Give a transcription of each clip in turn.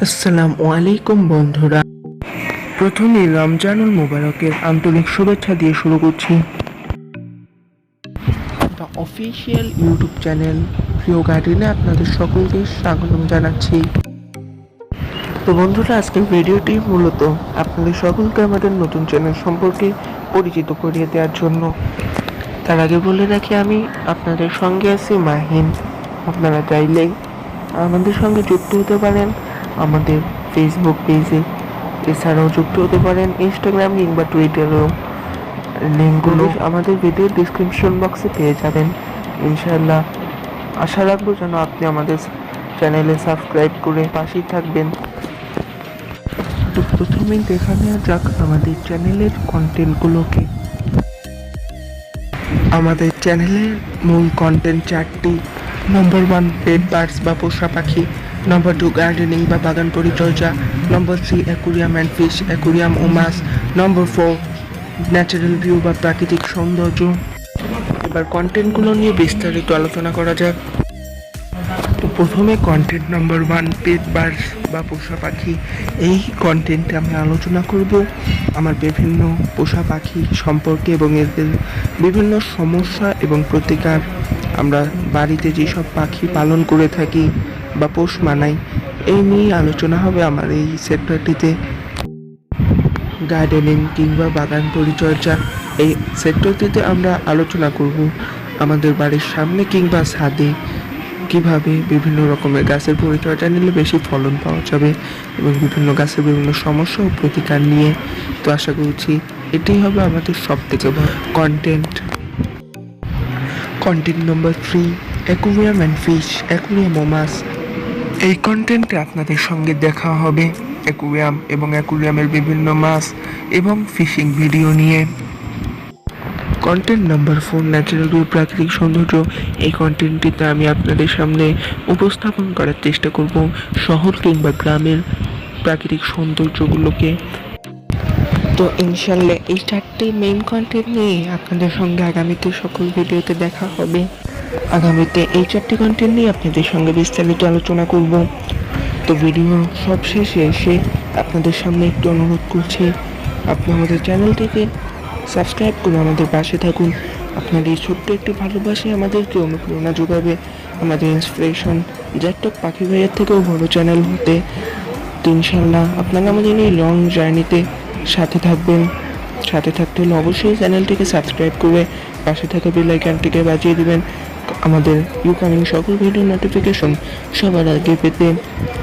আসসালামু আলাইকুম বন্ধুরা, প্রথমে রমজানুল মুবারকের আন্তরিক শুভেচ্ছা দিয়ে শুরু করছি। দ্য অফিসিয়াল ইউটিউব চ্যানেল প্রিয় গার্ডেনে আপনাদের সকলকে স্বাগতম জানাচ্ছি। তো বন্ধুরা, আজকের ভিডিওটি মূলত আপনাদের সকলকে আমাদের নতুন চ্যানেল সম্পর্কে পরিচিত করিয়ে দেওয়ার জন্য। তার আগে বলে রাখি, আমি আপনাদের সঙ্গে আছি মাহিন। আপনারা চাইলে আমাদের সঙ্গে যুক্ত হতে পারেন আমাদের ফেসবুক পেজে, এছাড়াও যুক্ত হতে পারেন ইনস্টাগ্রাম কিংবা টুইটারেও। লিঙ্কগুলো আমাদের ভিডিওর ডিসক্রিপশন বক্সে পেয়ে যাবেন ইনশাআল্লাহ। আশা রাখবো যেন আপনি আমাদের চ্যানেলে সাবস্ক্রাইব করে পাশেই থাকবেন। তো প্রথমেই দেখা নেওয়া যাক আমাদের চ্যানেলের কন্টেন্টগুলোকে। আমাদের চ্যানেলের মূল কন্টেন্ট চারটি। নম্বর 1 পেট বার্ডস বা পোষা পাখি, নম্বর 2 গার্ডেনিং বা বাগান পরিচর্যা, number 3 aquarium and fish, aquarium ও মাছ, নম্বর 4 ন্যাচারাল ভিউ বা প্রাকৃতিক সৌন্দর্য। এবার কন্টেন্টগুলো নিয়ে বিস্তারিত আলোচনা করা যাক। তো প্রথমে কন্টেন্ট নম্বর 1 পেট বার্ডস বা পোষা পাখি। এই কন্টেন্টে আমি আলোচনা করব আমার বিভিন্ন পোষা পাখি সম্পর্কে এবং এদের বিভিন্ন সমস্যা এবং প্রতিকার। আমরা বাড়িতে যেসব পাখি পালন করে থাকি বা পোষ মানাই, এই নিয়ে আলোচনা হবে আমার এই সেক্টরটিতে। গার্ডেনিং কিংবা বাগান পরিচর্যা, এই সেক্টরটিতে আমরা আলোচনা করব আমাদের বাড়ির সামনে কিংবা ছাদে কিভাবে বিভিন্ন রকমের গাছের পরিচর্যা নিলে বেশি ফলন পাওয়া যাবে এবং বিভিন্ন গাছের বিভিন্ন সমস্যা ও প্রতিকার নিয়ে। তো আশা করছি এটাই হবে আমাদের সব থেকে বড় content. Content number 3 aquarium and fish, aquarium ও মাছ। এই কন্টেন্টে আপনাদের সঙ্গে দেখা হবে অ্যাকুরিয়াম এবং অ্যাকুরিয়ামের বিভিন্ন মাছ এবং ফিশিং ভিডিও নিয়ে। কন্টেন্ট নাম্বার 4 ন্যাচারাল ভিউ, প্রাকৃতিক সৌন্দর্য। এই কন্টেন্টটিতে আমি আপনাদের সামনে উপস্থাপন করার চেষ্টা করব শহর কিংবা গ্রামের প্রাকৃতিক সৌন্দর্যগুলোকে। তো ইনশাল্লাহ এই চারটি মেইন কন্টেন্ট নিয়ে আপনাদের সঙ্গে আগামীতে সকল ভিডিওতে দেখা হবে। আগামীতে এই চারটি কন্টেন্ট নিয়ে আপনাদের সঙ্গে বিস্তারিত আলোচনা করব। তো ভিডিও সব শেষে এসে আপনাদের সামনে একটু অনুরোধ করছি, আপনি আমাদের চ্যানেলটিকে সাবস্ক্রাইব করে আমাদের পাশে থাকুন। আপনার এই ছোট্ট একটি ভালোবাসে আমাদেরকে অনুপ্রেরণা যোগাবে, আমাদের ইন্সপিরেশন জ্যাকটক পাখি ভাইয়ের থেকেও বড় চ্যানেল হতে। তো ইনশাল্লাহ আপনারা আমাদের এই লং জার্নিতে সাথে থাকবেন। সাথে থাকতে হলে অবশ্যই চ্যানেলটিকে সাবস্ক্রাইব করে পাশে থাকা বেল আইকনটিকে বাজিয়ে দিবেন আমাদের ইউকামিং সকল ভিডিও নোটিফিকেশন সবার আগে পেতে।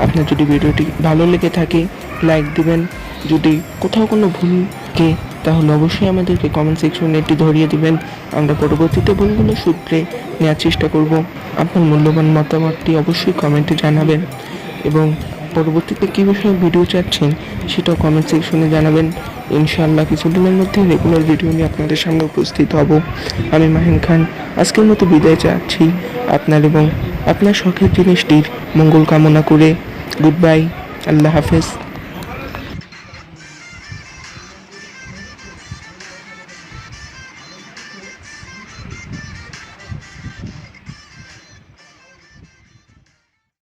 আপনার যদি ভিডিওটি ভালো লেগে থাকে লাইক দিবেন, যদি কোথাও কোনো ভুল থাকে তাহলে অবশ্যই আমাদেরকে কমেন্ট সেকশনে এটি ধরিয়ে দিবেন। আমরা পরবর্তীতে ভুলগুলো শুধরে নেওয়ার চেষ্টা করব। আপনার মূল্যবান মতামতটি অবশ্যই কমেন্টে জানাবেন এবং পরবর্তীতে কী বিষয়ে ভিডিও চাচ্ছেন সেটাও কমেন্ট সেকশনে জানাবেন। ইনশাআল্লাহ কিছুদিনের মধ্যে রেগুলার ভিডিও নিয়ে আপনাদের সামনে উপস্থিত হব। আমি মাহিন খান আজকের মতো বিদায় চাচ্ছি আপনার এবং আপনার শখের জিনিসটির মঙ্গল কামনা করে। গুড বাই, আল্লাহ হাফেজ।